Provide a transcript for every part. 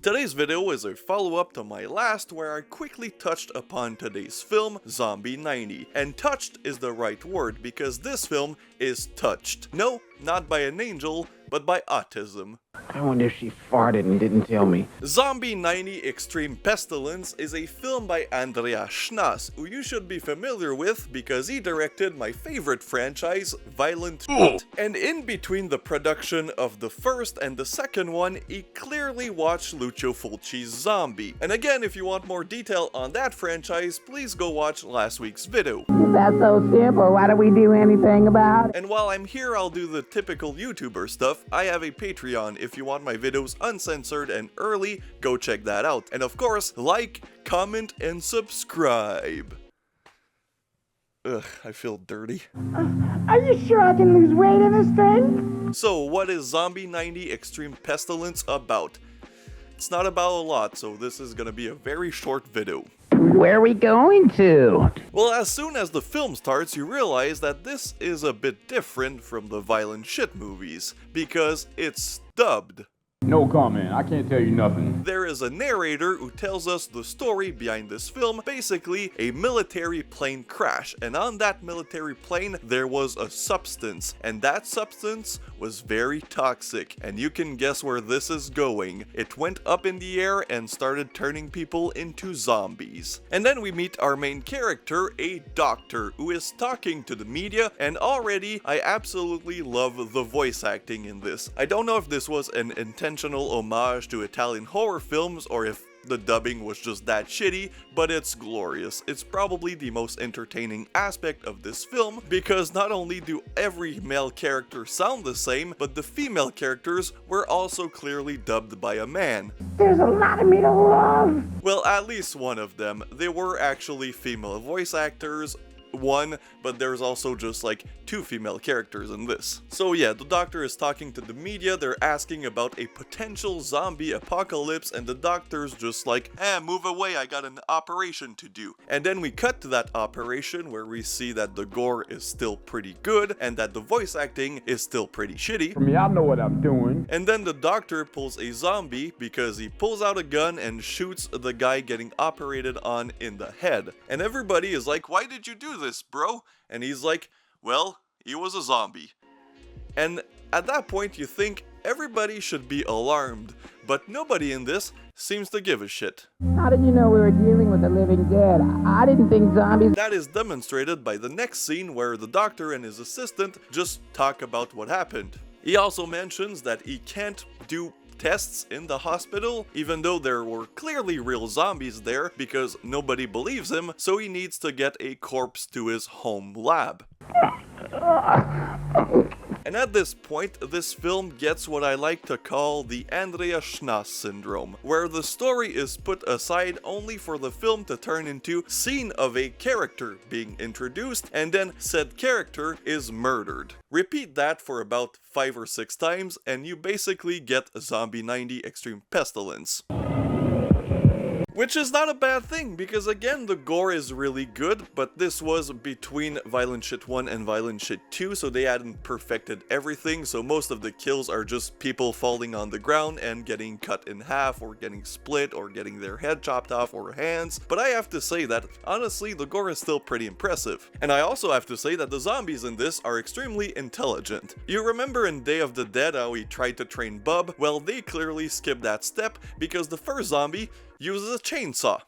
Today's video is a follow-up to my last, where I quickly touched upon today's film, Zombie 90. And touched is the right word, because this film is touched. No, not by an angel, but by autism. I wonder if she farted and didn't tell me. Zombie 90 Extreme Pestilence is a film by Andreas Schnaas, who you should be familiar with because he directed my favorite franchise, Violent Heat. And in between the production of the first and the second one, he clearly watched Lucio Fulci's Zombie. And again, if you want more detail on that franchise, please go watch last week's video. Is that so simple? Why don't we do anything about it? And while I'm here, I'll do the typical YouTuber stuff. I have a Patreon. If you want my videos uncensored and early, go check that out. And of course, like, comment, and subscribe. Ugh, I feel dirty. Are you sure I can lose weight in this thing? So, what is Zombie 90 Extreme Pestilence about? It's not about a lot, so this is gonna be a very short video. Where are we going to? Well, as soon as the film starts, you realize that this is a bit different from the violent shit movies, because it's dubbed. No comment, I can't tell you nothing. There is a narrator who tells us the story behind this film, basically a military plane crash, and on that military plane there was a substance, and that substance was very toxic, and you can guess where this is going. It went up in the air and started turning people into zombies. And then we meet our main character, a doctor, who is talking to the media, and already I absolutely love the voice acting in this. I don't know if this was an intentional homage to Italian horror films or if the dubbing was just that shitty, but it's glorious. It's probably the most entertaining aspect of this film, because not only do every male character sound the same, but the female characters were also clearly dubbed by a man. There's a lot of me to love. Well, at least one of them. They were actually female voice actors. One, but there's also just like two female characters in this. So yeah, the doctor is talking to the media, they're asking about a potential zombie apocalypse, and the doctor's just like, move away, I got an operation to do. And then we cut to that operation where we see that the gore is still pretty good and that the voice acting is still pretty shitty. For me, I know what I'm doing. And then the doctor pulls a zombie because he pulls out a gun and shoots the guy getting operated on in the head. And everybody is like, why did you do this, bro? And he's like, well, he was a zombie. And at that point you think everybody should be alarmed, but nobody in this seems to give a shit. How did you know we were dealing with the living dead? I didn't think zombies... That is demonstrated by the next scene where the doctor and his assistant just talk about what happened. He also mentions that he can't do tests in the hospital, even though there were clearly real zombies there, because nobody believes him, so he needs to get a corpse to his home lab. And at this point, this film gets what I like to call the Andreas Schnaas syndrome, where the story is put aside only for the film to turn into scene of a character being introduced, and then said character is murdered. Repeat that for about 5 or 6 times, and you basically get Zombie 90 Extreme Pestilence. Which is not a bad thing, because again, the gore is really good, but this was between Violent Shit 1 and Violent Shit 2, so they hadn't perfected everything, so most of the kills are just people falling on the ground and getting cut in half, or getting split, or getting their head chopped off, or hands. But I have to say that, honestly, the gore is still pretty impressive. And I also have to say that the zombies in this are extremely intelligent. You remember in Day of the Dead how he tried to train Bub? Well, they clearly skipped that step, because the first zombie uses a chainsaw.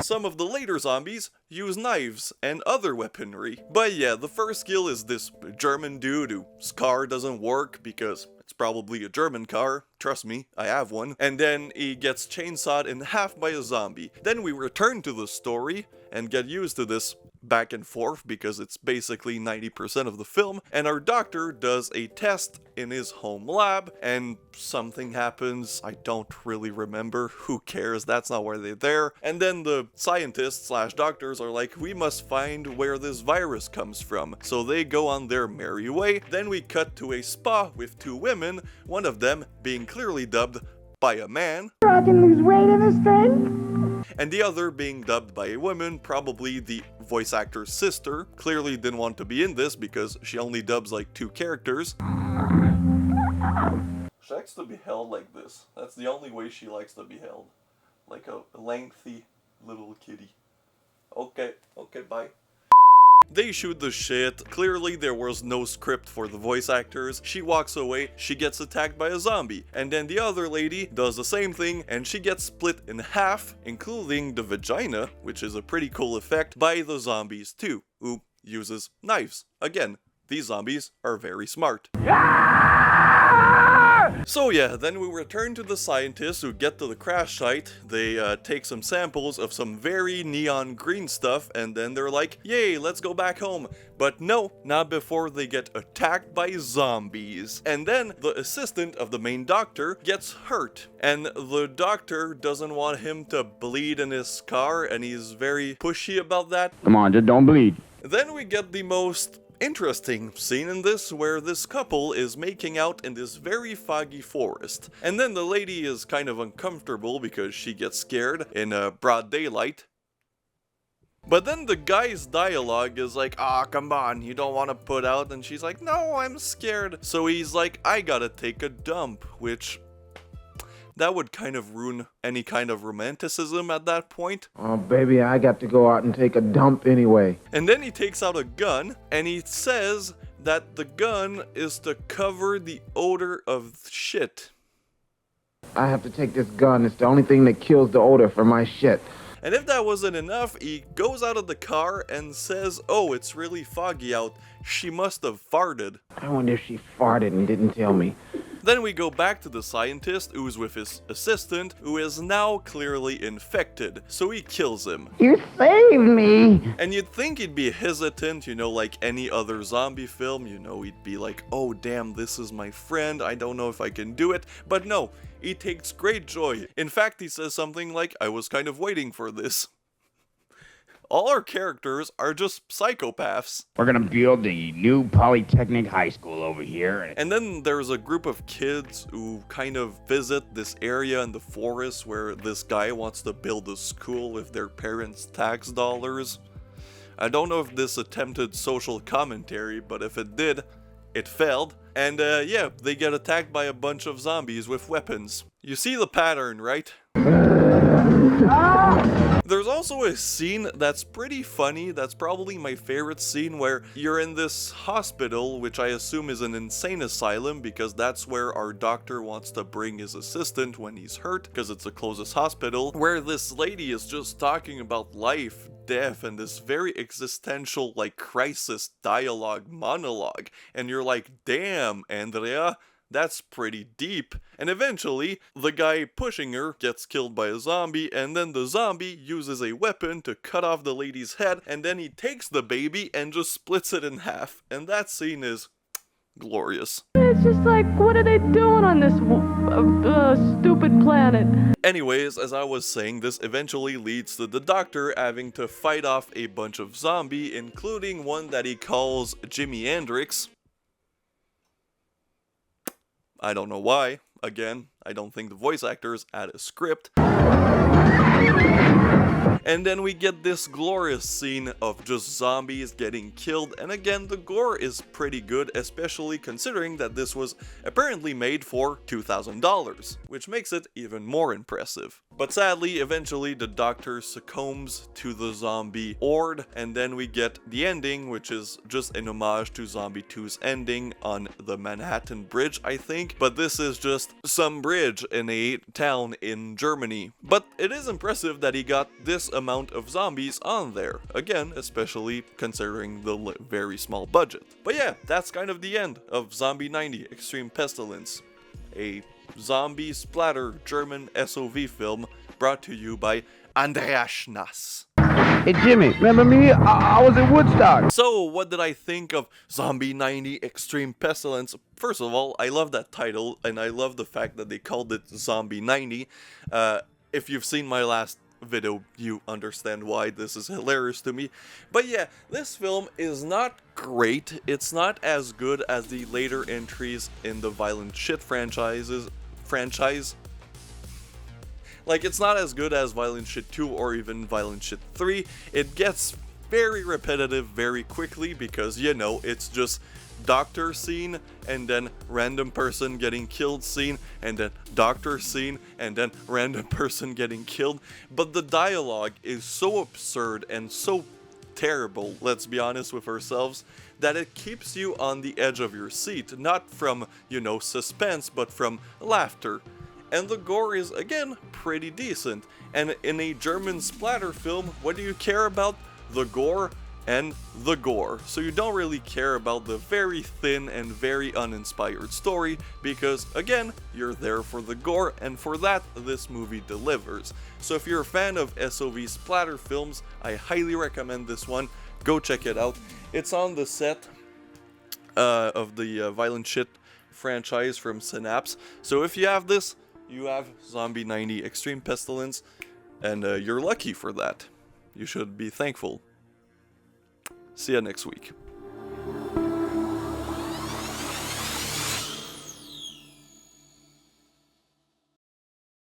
Some of the later zombies use knives and other weaponry. But yeah, the first skill is this German dude whose car doesn't work because it's probably a German car. Trust me, I have one. And then he gets chainsawed in half by a zombie. Then we return to the story and get used to this back and forth because it's basically 90% of the film, and our doctor does a test in his home lab and something happens. I don't really remember. Who cares? That's not why they're there. And then the scientists slash doctors are like, we must find where this virus comes from. So they go on their merry way. Then we cut to a spa with 2 women, one of them being clearly dubbed by a man. I can lose weight in this thing? And the other being dubbed by a woman, probably the voice actor's sister. Clearly didn't want to be in this because she only dubs like 2 characters. She likes to be held like this. That's the only way she likes to be held. Like a lengthy little kitty. Okay, bye. They shoot the shit. Clearly there was no script for the voice actors. She walks away, she gets attacked by a zombie. And then the other lady does the same thing and she gets split in half, including the vagina, which is a pretty cool effect, by the zombies too, who uses knives. Again, these zombies are very smart. So yeah, then we return to the scientists who get to the crash site. They take some samples of some very neon green stuff and then they're like, yay, let's go back home. But no, not before they get attacked by zombies. And then the assistant of the main doctor gets hurt. And the doctor doesn't want him to bleed in his car and he's very pushy about that. Come on, just don't bleed. Then we get the most interesting scene in this, where this couple is making out in this very foggy forest. And then the lady is kind of uncomfortable because she gets scared in broad daylight. But then the guy's dialogue is like, ah, come on, you don't want to put out. And she's like, no, I'm scared. So he's like, I gotta take a dump, which that would kind of ruin any kind of romanticism at that point. Oh, baby, I got to go out and take a dump anyway. And then he takes out a gun, and he says that the gun is to cover the odor of shit. I have to take this gun. It's the only thing that kills the odor from my shit. And if that wasn't enough, he goes out of the car and says, oh, it's really foggy out. She must have farted. I wonder if she farted and didn't tell me. Then we go back to the scientist who's with his assistant, who is now clearly infected, so he kills him. You saved me! And you'd think he'd be hesitant, you know, like any other zombie film, you know, he'd be like, oh damn, this is my friend, I don't know if I can do it, but no, he takes great joy. In fact, he says something like, I was kind of waiting for this. All our characters are just psychopaths. We're gonna build the new Polytechnic High School over here. And then there's a group of kids who kind of visit this area in the forest where this guy wants to build a school with their parents' tax dollars. I don't know if this attempted social commentary, but if it did, it failed. And yeah, they get attacked by a bunch of zombies with weapons. You see the pattern, right? There's also a scene that's pretty funny, that's probably my favorite scene, where you're in this hospital, which I assume is an insane asylum, because that's where our doctor wants to bring his assistant when he's hurt, because it's the closest hospital, where this lady is just talking about life, death, and this very existential, like, crisis monologue, and you're like, damn, Andrea, that's pretty deep. And eventually, the guy pushing her gets killed by a zombie, and then the zombie uses a weapon to cut off the lady's head, and then he takes the baby and just splits it in half. And that scene is glorious. It's just like, what are they doing on this stupid planet? Anyways, as I was saying, this eventually leads to the doctor having to fight off a bunch of zombies, including one that he calls Jimi Hendrix. I don't know why. Again, I don't think the voice actors had a script. And then we get this glorious scene of just zombies getting killed, and again, the gore is pretty good, especially considering that this was apparently made for $2,000, which makes it even more impressive. But sadly, eventually the doctor succumbs to the zombie horde, and then we get the ending, which is just an homage to Zombie 2's ending on the Manhattan Bridge, I think. But this is just some bridge in a town in Germany. But it is impressive that he got this amount of zombies on there. Again, especially considering the very small budget. But yeah, that's kind of the end of Zombie 90 Extreme Pestilence. A zombie splatter German SOV film brought to you by Andreas Schnaas. Hey, Jimmy, remember me? I was at Woodstock. So, what did I think of Zombie 90 Extreme Pestilence? First of all, I love that title, and I love the fact that they called it Zombie 90. If you've seen my last video, you understand why this is hilarious to me. But yeah, this film is not great. It's not as good as the later entries in the Violent Shit franchise. Like, it's not as good as Violent Shit 2 or even Violent Shit 3. It gets very repetitive very quickly because, you know, it's just doctor scene, and then random person getting killed scene, and then doctor scene, and then random person getting killed. But the dialogue is so absurd and so terrible, let's be honest with ourselves, that it keeps you on the edge of your seat, not from, suspense, but from laughter. And the gore is, again, pretty decent. And in a German splatter film, what do you care about? The gore and the gore. So you don't really care about the very thin and very uninspired story, because, again, you're there for the gore, and for that, this movie delivers. So if you're a fan of SOV splatter films, I highly recommend this one. Go check it out. It's on the set of the Violent Shit franchise from Synapse. So if you have this, you have Zombie 90 Extreme Pestilence, and you're lucky for that. You should be thankful. See ya next week.